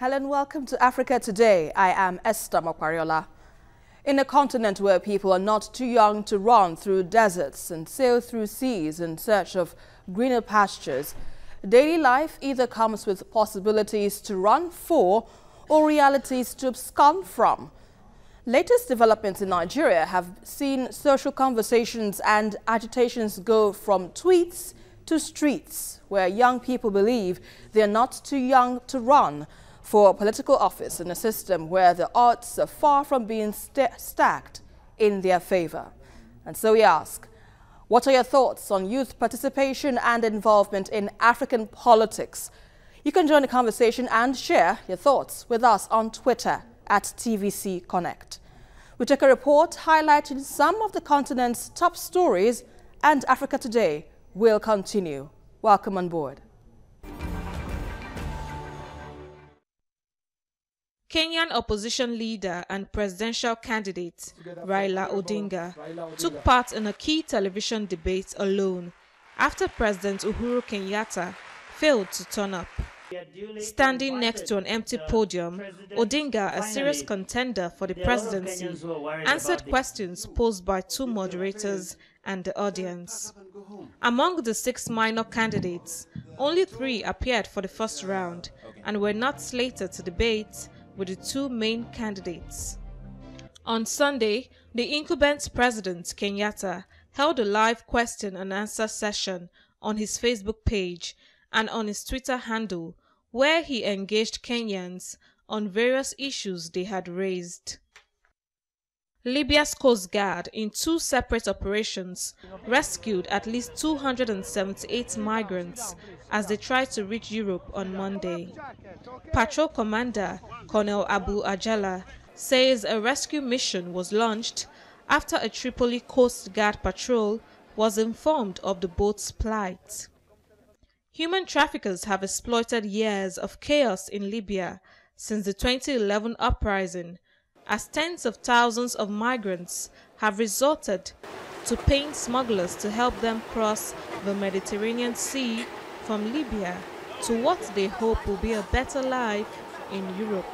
Helen, welcome to Africa Today. I am Esther Mokwariola. In a continent where people are not too young to run through deserts and sail through seas in search of greener pastures, daily life either comes with possibilities to run for or realities to abscond from. Latest developments in Nigeria have seen social conversations and agitations go from tweets to streets, where young people believe they are not too young to run for political office in a system where the odds are far from being stacked in their favor. And so we ask, what are your thoughts on youth participation and involvement in African politics? You can join the conversation and share your thoughts with us on Twitter at TVC Connect. We take a report highlighting some of the continent's top stories, and Africa Today will continue. Welcome on board. Kenyan opposition leader and presidential candidate Raila Odinga took part in a key television debate alone after President Uhuru Kenyatta failed to turn up. Standing next to an empty podium, Odinga, a serious contender for the presidency, answered questions posed by two moderators and the audience. Among the 6 minor candidates, only 3 appeared for the first round and were not slated to debate with the 2 main candidates. On Sunday, the incumbent president, Kenyatta, held a live question and answer session on his Facebook page and on his Twitter handle, where he engaged Kenyans on various issues they had raised. Libya's Coast Guard, in 2 separate operations, rescued at least 278 migrants as they tried to reach Europe on Monday. Patrol Commander Colonel Abu Ajala says a rescue mission was launched after a Tripoli Coast Guard patrol was informed of the boat's plight. Human traffickers have exploited years of chaos in Libya since the 2011 uprising, as tens of thousands of migrants have resorted to paying smugglers to help them cross the Mediterranean Sea from Libya to what they hope will be a better life in Europe.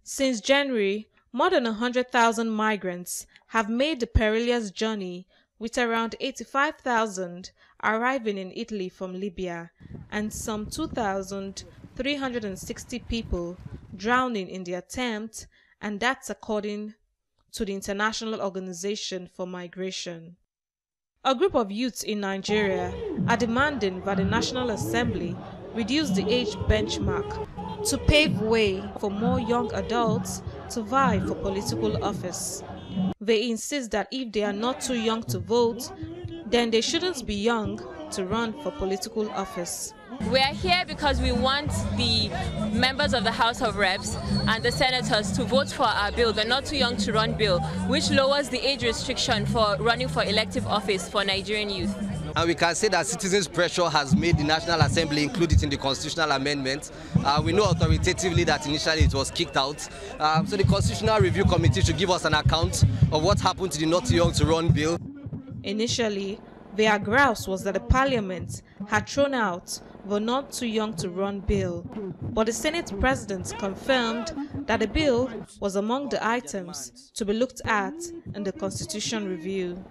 Since January, more than 100,000 migrants have made the perilous journey, with around 85,000 arriving in Italy from Libya and some 2,360 people drowning in the attempt, and that's according to the International Organization for Migration. A group of youths in Nigeria are demanding that the National Assembly reduce the age benchmark to pave way for more young adults to vie for political office. They insist that if they are not too young to vote, then they shouldn't be young to run for political office. We are here because we want the members of the House of Reps and the senators to vote for our bill, the Not Too Young to Run bill, which lowers the age restriction for running for elective office for Nigerian youth. And we can say that citizens' pressure has made the National Assembly include it in the constitutional amendment. We know authoritatively that initially it was kicked out. So the Constitutional Review Committee should give us an account of what happened to the Not Too Young to Run bill. Initially, their grouse was that the Parliament had thrown out the Not Too Young to Run bill, but the Senate President confirmed that the bill was among the items to be looked at in the Constitution Review.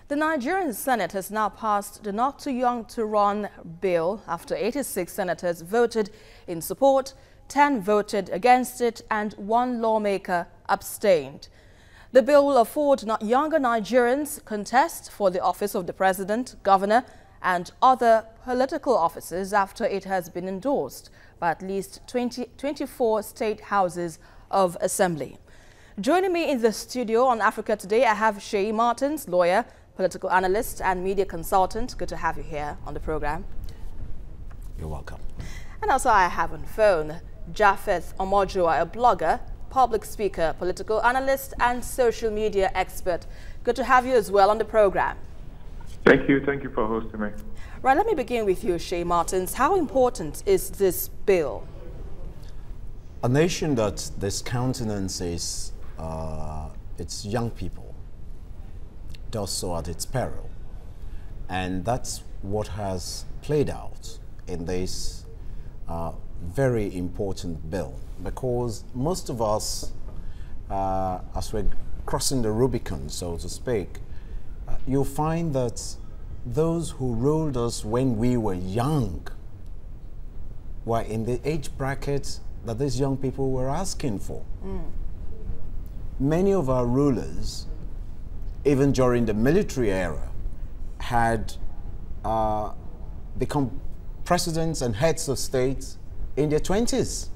The Nigerian Senate has now passed the Not Too Young to Run bill after 86 senators voted in support, 10 voted against it, and 1 lawmaker abstained. The bill will afford younger Nigerians contest for the office of the president, governor, and other political offices after it has been endorsed by at least 24 state houses of assembly. Joining me in the studio on Africa Today, I have Seyi Martins, lawyer, political analyst, and media consultant. Good to have you here on the program. You're welcome. And also I have on the phone Japheth Omojua, a blogger, public speaker, political analyst, and social media expert. Good to have you as well on the program. Thank you for hosting me. Right, let me begin with you, Seyi Martins. How important is this bill? A nation that discountenances its young people does so at its peril. And that's what has played out in this very important bill, because most of us, as we're crossing the Rubicon, so to speak, you'll find that those who ruled us when we were young were in the age bracket that these young people were asking for. Many of our rulers, even during the military era, had become presidents and heads of states in their 20s.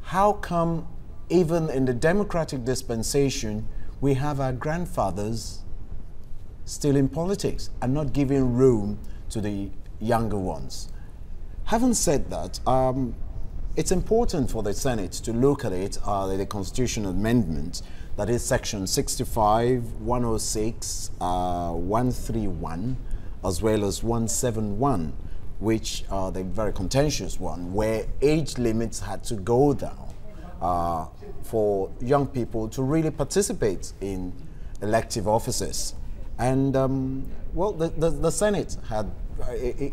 How come even in the democratic dispensation we have our grandfathers still in politics and not giving room to the younger ones? Having said that, it's important for the Senate to look at it, the constitutional amendment, that is section 65, 106, 131, as well as 171, which are the very contentious one, where age limits had to go down for young people to really participate in elective offices. And, well, the Senate had,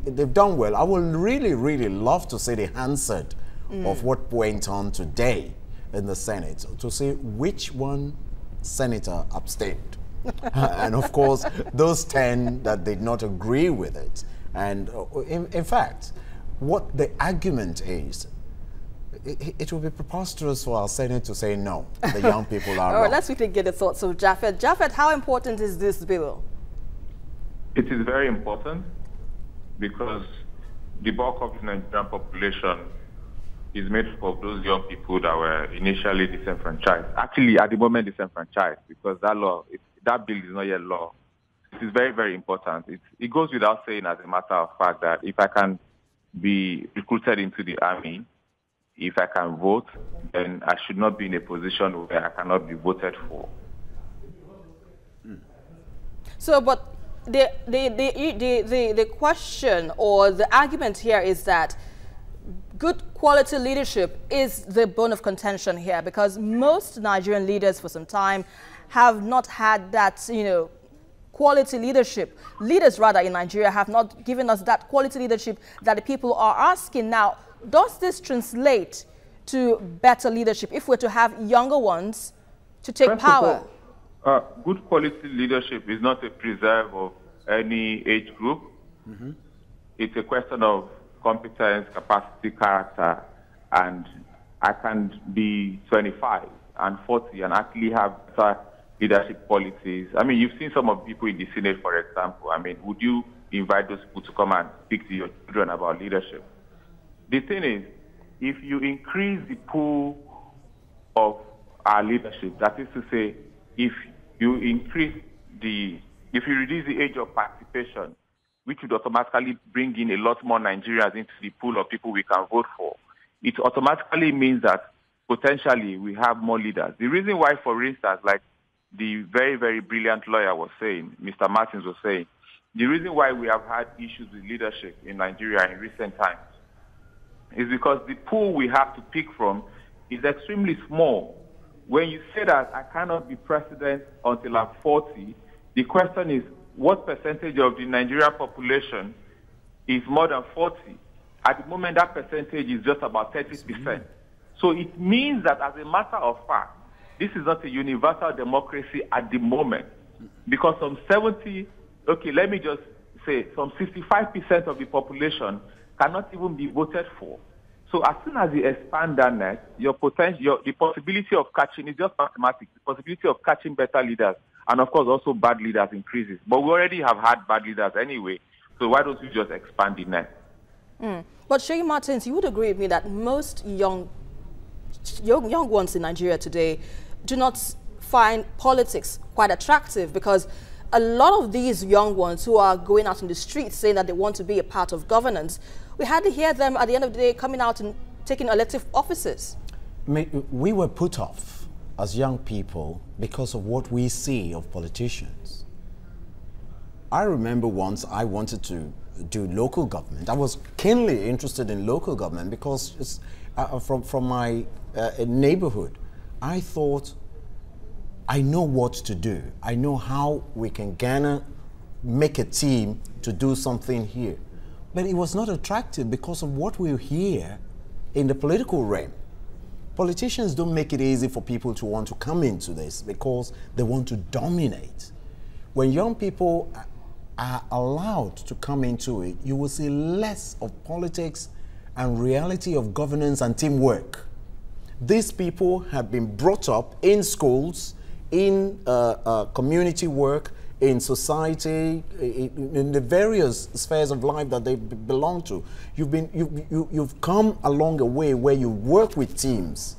they've done well. I would really, really love to see the answered of what went on today in the Senate, to see which one senator abstained. And of course, those 10 that did not agree with it. And in fact, what the argument is, it will be preposterous for our Senate to say no, the young people are wrong. Let's quickly get the thoughts of Japhet. Japhet, how important is this bill? It is very important because the bulk of the Nigerian population is made up of those young people that were initially disenfranchised. Actually, at the moment, disenfranchised, because that law, that bill is not yet law. It is very, very important. It goes without saying, as a matter of fact, that if I can be recruited into the army, if I can vote, then I should not be in a position where I cannot be voted for. So, but the question or the argument here is that good quality leadership is the bone of contention here, because most Nigerian leaders for some time have not had that, quality leadership. Leaders, rather, in Nigeria have not given us that quality leadership that the people are asking. Now, does this translate to better leadership if we're to have younger ones to take power? Good quality leadership is not a preserve of any age group. It's a question of competence, capacity, character, and I can be 25 and 40 and actually have leadership qualities. I mean, you've seen some of the people in the Senate, for example. I mean, would you invite those people to come and speak to your children about leadership? The thing is, if you increase the pool of our leadership, that is to say, if you reduce the age of participation, which would automatically bring in a lot more Nigerians into the pool of people we can vote for, it automatically means that potentially we have more leaders. The reason why, for instance, like the very, very brilliant lawyer was saying, Mr. Martins was saying, the reason why we have had issues with leadership in Nigeria in recent times is because the pool we have to pick from is extremely small. When you say that I cannot be president until I'm 40, the question is, what percentage of the Nigerian population is more than 40? At the moment, that percentage is just about 30%. So it means that, as a matter of fact, this is not a universal democracy at the moment. Because some 65% of the population cannot even be voted for. So as soon as you expand that net, the possibility of catching is just mathematics. The possibility of catching better leaders and, of course, also bad leaders increases. But we already have had bad leaders anyway, so why don't we just expand the net? But Seyi Martins, you would agree with me that most young ones in Nigeria today do not find politics quite attractive, because a lot of these young ones who are going out in the streets saying that they want to be a part of governance, we hardly hear them at the end of the day coming out and taking elective offices. We were put off as young people because of what we see of politicians. I remember once I wanted to do local government. I was keenly interested in local government because it's, from my neighborhood, I thought, I know what to do. I know how we can make a team to do something here. But it was not attractive because of what we hear in the political realm. Politicians don't make it easy for people to want to come into this because they want to dominate. When young people are allowed to come into it, you will see less of politics and reality of governance and teamwork. These people have been brought up in schools, in community work, in society, in the various spheres of life that they belong to. You've come along a way where you work with teams.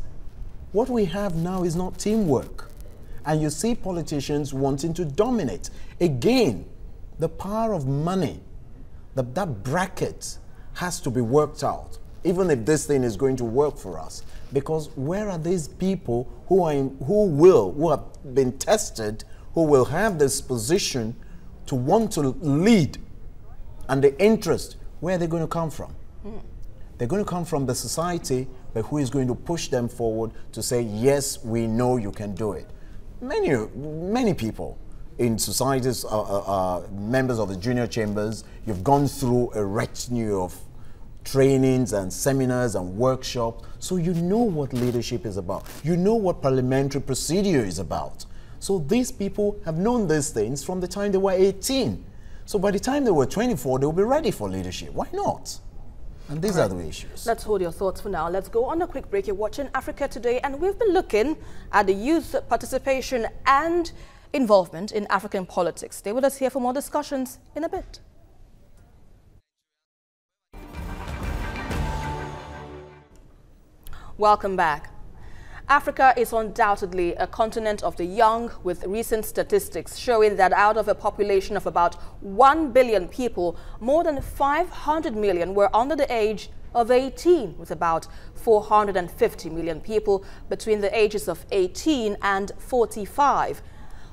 What we have now is not teamwork. And you see politicians wanting to dominate. Again, the power of money, that bracket has to be worked out, even if this thing is going to work for us. Because where are these people who have been tested, who will have this position to want to lead, and the interest, where are they going to come from? They're going to come from the society, but who is going to push them forward to say, yes, we know you can do it. Many people in societies, members of the junior chambers, you've gone through a retinue of trainings and seminars and workshops, so you know what leadership is about. You know what parliamentary procedure is about. So these people have known these things from the time they were 18. So by the time they were 24, they will be ready for leadership. Why not? And these are the issues. Let's hold your thoughts for now. Let's go on a quick break. You're watching Africa Today, and we've been looking at the youth participation and involvement in African politics. Stay with us here for more discussions in a bit. Welcome back. Africa is undoubtedly a continent of the young, with recent statistics showing that out of a population of about 1 billion people, more than 500 million were under the age of 18, with about 450 million people between the ages of 18 and 45.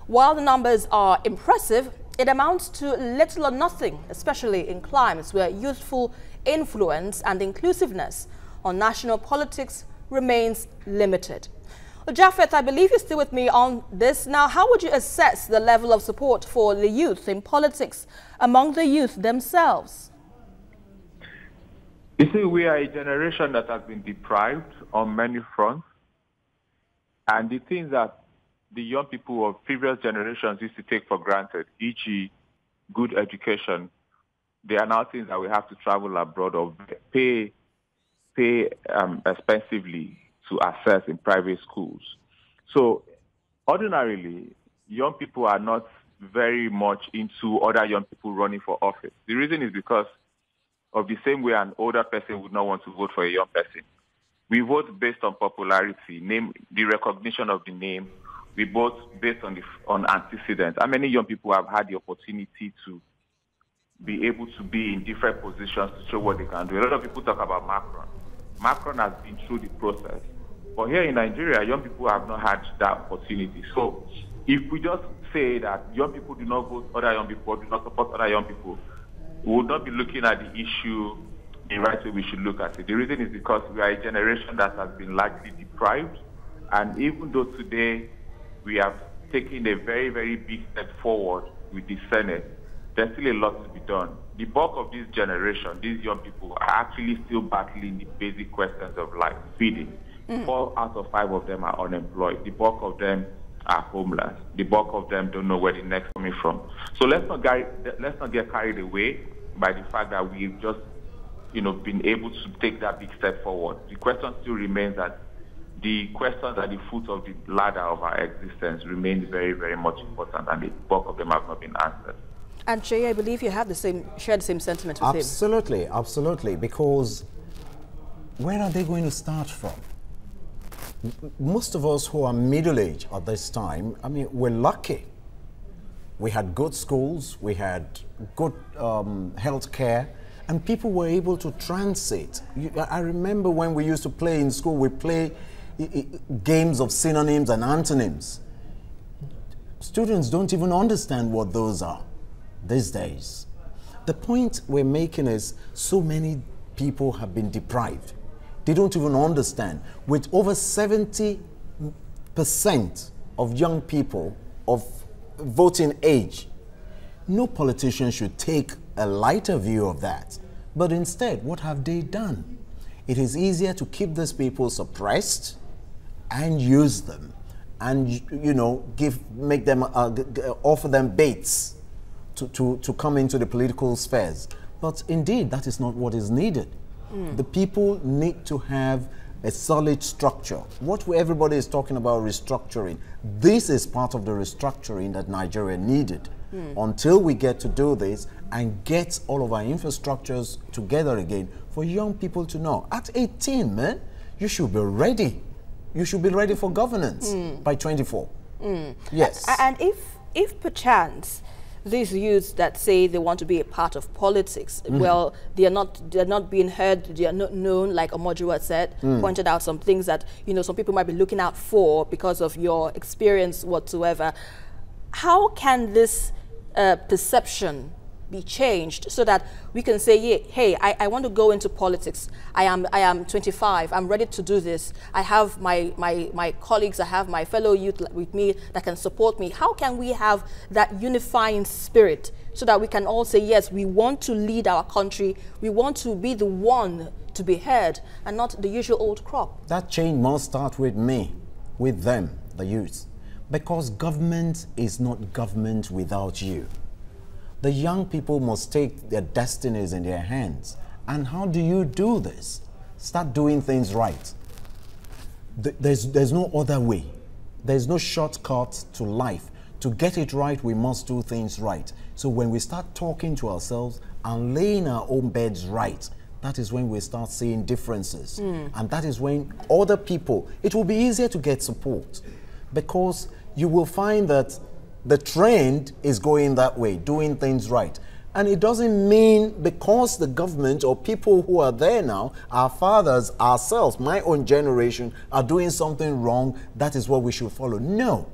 While the numbers are impressive, it amounts to little or nothing, especially in climes where youthful influence and inclusiveness on national politics remains limited. Well, Japheth, I believe you're still with me on this. Now, how would you assess the level of support for the youth in politics among the youth themselves? You see, we are a generation that has been deprived on many fronts. And the things that the young people of previous generations used to take for granted, e.g. good education, they are now things that we have to travel abroad or pay expensively to access in private schools. So ordinarily, young people are not very much into other young people running for office. The reason is because of the same way an older person would not want to vote for a young person. We vote based on popularity, the recognition of the name. We vote based on antecedents. How many young people have had the opportunity to be able to be in different positions to show what they can do? A lot of people talk about Macron. Macron has been through the process. But here in Nigeria, young people have not had that opportunity. So if we just say that young people do not vote other young people, do not support other young people, we would not be looking at the issue the right way we should look at it. The reason is because we are a generation that has been largely deprived. And even though today we have taken a very, very big step forward with the Senate, there's still a lot to be done. The bulk of this generation, these young people, are actually still battling the basic questions of life, feeding. 4 out of 5 of them are unemployed. The bulk of them are homeless. The bulk of them don't know where the next is coming from. So let's not get carried away by the fact that we've just, been able to take that big step forward. The question still remains that the questions at the foot of the ladder of our existence remains very, very much important, and the bulk of them have not been answered. And Jay, I believe you have share the same sentiment with him. Absolutely, absolutely, because where are they going to start from? Most of us who are middle-aged at this time, we're lucky. We had good schools, we had good health care, and people were able to transit. I remember when we used to play in school, we play games of synonyms and antonyms. Students don't even understand what those are these days. The point we're making is so many people have been deprived. They don't even understand. With over 70% of young people of voting age, no politician should take a lighter view of that. But instead, what have they done? It is easier to keep these people suppressed and use them and, you know, make them, offer them baits to come into the political spheres. But indeed, that is not what is needed. The people need to have a solid structure. What everybody is talking about restructuring, this is part of the restructuring that Nigeria needed. Until we get to do this and get all of our infrastructures together again for young people to know. At 18, man, you should be ready. You should be ready for governance by 24. Yes. And if perchance these youths that say they want to be a part of politics, well, they're not being heard, they are not known, like Omojuwa said, pointed out some things that, you know, some people might be looking out for because of your experience whatsoever. How can this perception be changed so that we can say, yeah, hey, I want to go into politics. I am 25. I'm ready to do this. I have my colleagues. I have my fellow youth with me that can support me. How can we have that unifying spirit so that we can all say, yes, we want to lead our country. We want to be the one to be heard and not the usual old crop. That change must start with me, with them, the youth. Because government is not government without you. The young people must take their destinies in their hands. And how do you do this? Start doing things right. There's no other way. There's no shortcut to life. To get it right, we must do things right. So when we start talking to ourselves and laying our own beds right, that is when we start seeing differences. And that is when other people, it will be easier to get support. Because you will find that the trend is going that way, doing things right. And it doesn't mean because the government or people who are there now, our fathers, ourselves, my own generation, are doing something wrong, that is what we should follow. No.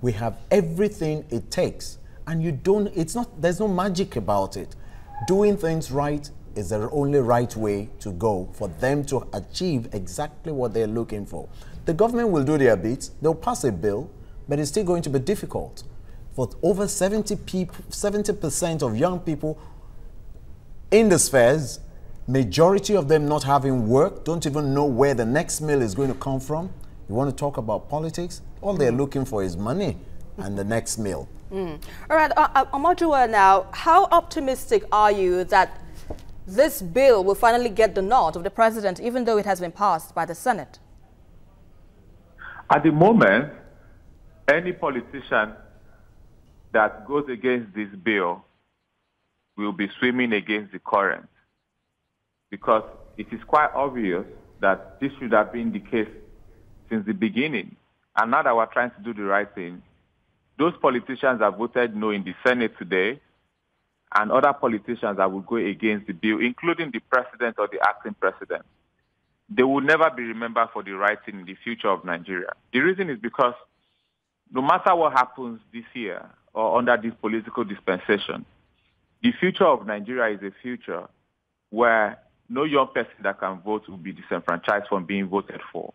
We have everything it takes. And there's no magic about it. Doing things right is the only right way to go for them to achieve exactly what they're looking for. The government will do their bit, they'll pass a bill, but it's still going to be difficult. For over 70% of young people in the spheres, majority of them not having work, don't even know where the next meal is going to come from. You want to talk about politics? All they're looking for is money and the next meal. All right, Omojuwa, now, how optimistic are you that this bill will finally get the nod of the president, even though it has been passed by the Senate? At the moment, any politician that goes against this bill will be swimming against the current, because it is quite obvious that this should have been the case since the beginning. And now that we're trying to do the right thing, those politicians that voted no in the Senate today and other politicians that will go against the bill, including the president or the acting president, they will never be remembered for the right thing in the future of Nigeria. The reason is because no matter what happens this year or under this political dispensation, the future of Nigeria is a future where no young person that can vote will be disenfranchised from being voted for.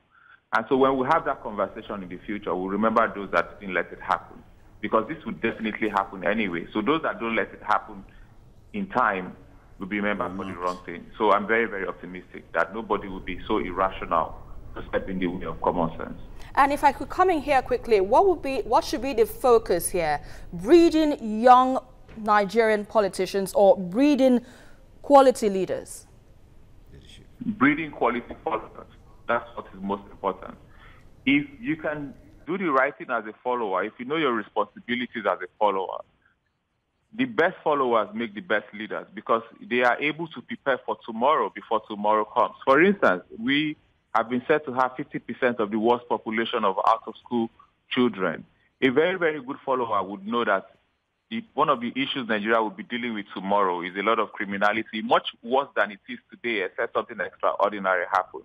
And so when we have that conversation in the future, we'll remember those that didn't let it happen, because this would definitely happen anyway. So those that don't let it happen in time will be remembered for the wrong thing. So I'm very, very optimistic that nobody will be so irrational to step in the way of common sense. And if I could come in here quickly, what should be the focus here? Breeding young Nigerian politicians or breeding quality leaders? Breeding quality politics. That's what is most important. If you can do the right thing as a follower, if you know your responsibilities as a follower, the best followers make the best leaders, because they are able to prepare for tomorrow before tomorrow comes. For instance, we have been said to have 50% of the world's population of out-of-school children. A very, very good follower would know that one of the issues Nigeria will be dealing with tomorrow is a lot of criminality, much worse than it is today, except something extraordinary happens.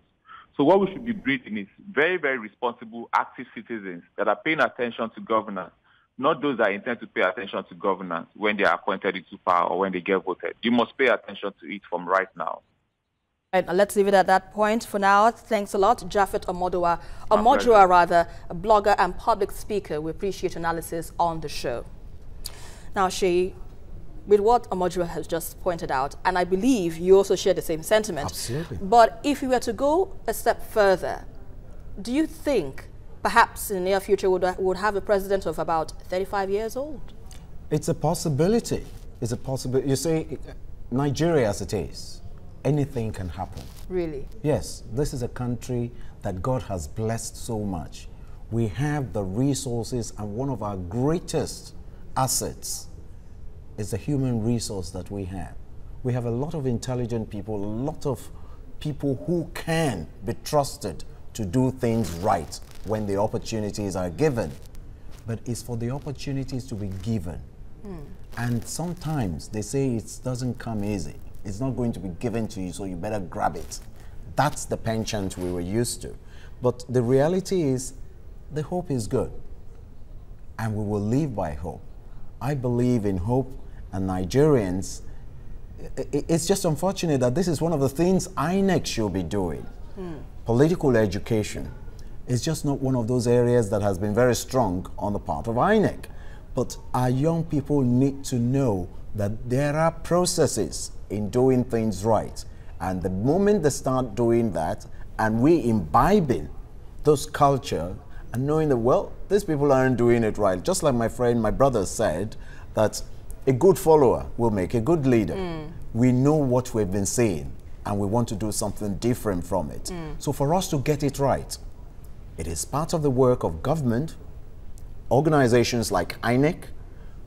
So what we should be breeding is very, very responsible, active citizens that are paying attention to governance, not those that intend to pay attention to governance when they are appointed into power or when they get voted. You must pay attention to it from right now. Right, let's leave it at that point for now. Thanks a lot, Japhet Omojuwa, a blogger and public speaker. We appreciate your analysis on the show. Now, Sheyi, with what Omojua has just pointed out, and I believe you also share the same sentiment. Absolutely. But if we were to go a step further, do you think perhaps in the near future would have a president of about 35 years old? It's a possibility. It's a possibility. You see, Nigeria as it is, anything can happen. Really? Yes, this is a country that God has blessed so much. We have the resources, and one of our greatest assets is the human resource that we have. We have a lot of intelligent people, a lot of people who can be trusted to do things right when the opportunities are given. But it's for the opportunities to be given. And sometimes they say it doesn't come easy. It's not going to be given to you, so you better grab it. That's the penchant we were used to. But the reality is, the hope is good. And we will live by hope. I believe in hope, and Nigerians, it's just unfortunate that this is one of the things INEC should be doing. Political education is just not one of those areas that has been very strong on the part of INEC. But our young people need to know that there are processes in doing things right. And the moment they start doing that, and we imbibing those culture and knowing that, well, these people aren't doing it right. Just like my brother said, that a good follower will make a good leader. We know what we've been saying, and we want to do something different from it. So for us to get it right, it is part of the work of government, organizations like INEC,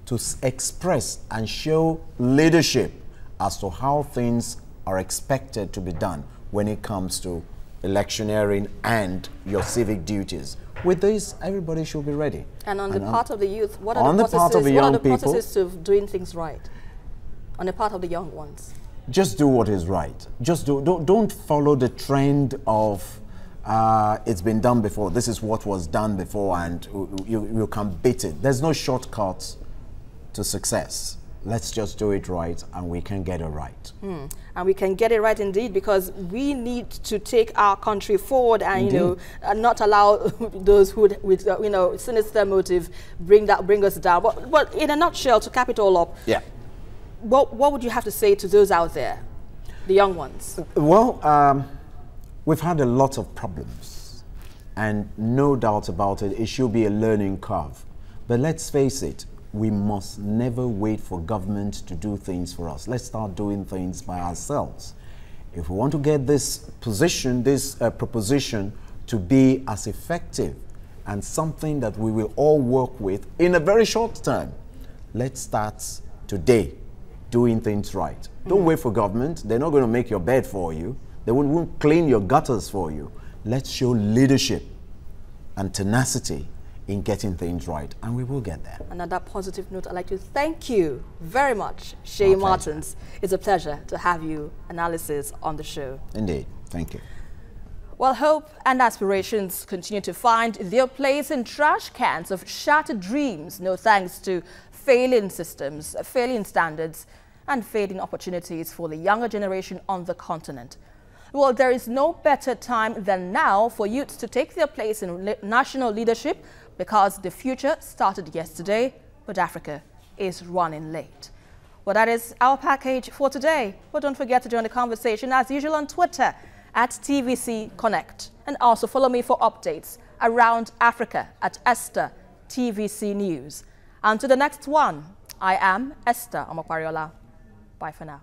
to express and show leadership as to how things are expected to be done when it comes to electioneering and your civic duties. With this, everybody should be ready. And on the part of the youth, what are the processes to doing things right? On the part of the young ones? Just do what is right. Just don't follow the trend of it's been done before. This is what was done before, and you can beat it. There's no shortcut to success. Let's just do it right, and we can get it right. And we can get it right indeed, because we need to take our country forward, and not allow those who with sinister motive bring us down. But in a nutshell, to cap it all up, what would you have to say to those out there, the young ones? Well, we've had a lot of problems, and no doubt about it, it should be a learning curve. But let's face it, we must never wait for government to do things for us. Let's start doing things by ourselves. If we want to get this position, this proposition to be as effective and something that we will all work with in a very short time, let's start today doing things right. Don't wait for government. They're not going to make your bed for you. They won't clean your gutters for you. Let's show leadership and tenacity in getting things right, and we will get there. And on that positive note, I'd like to thank you very much, Seyi Martins. It's a pleasure to have you analysis on the show. Indeed. Thank you. Well, hope and aspirations continue to find their place in trash cans of shattered dreams, no thanks to failing systems, failing standards, and failing opportunities for the younger generation on the continent. Well, there is no better time than now for youths to take their place in national leadership, because the future started yesterday, but Africa is running late. Well, that is our package for today. But don't forget to join the conversation as usual on Twitter at TVC Connect. And also follow me for updates around Africa at Esther TVC News. And to the next one, I am Esther Omokwariola. Bye for now.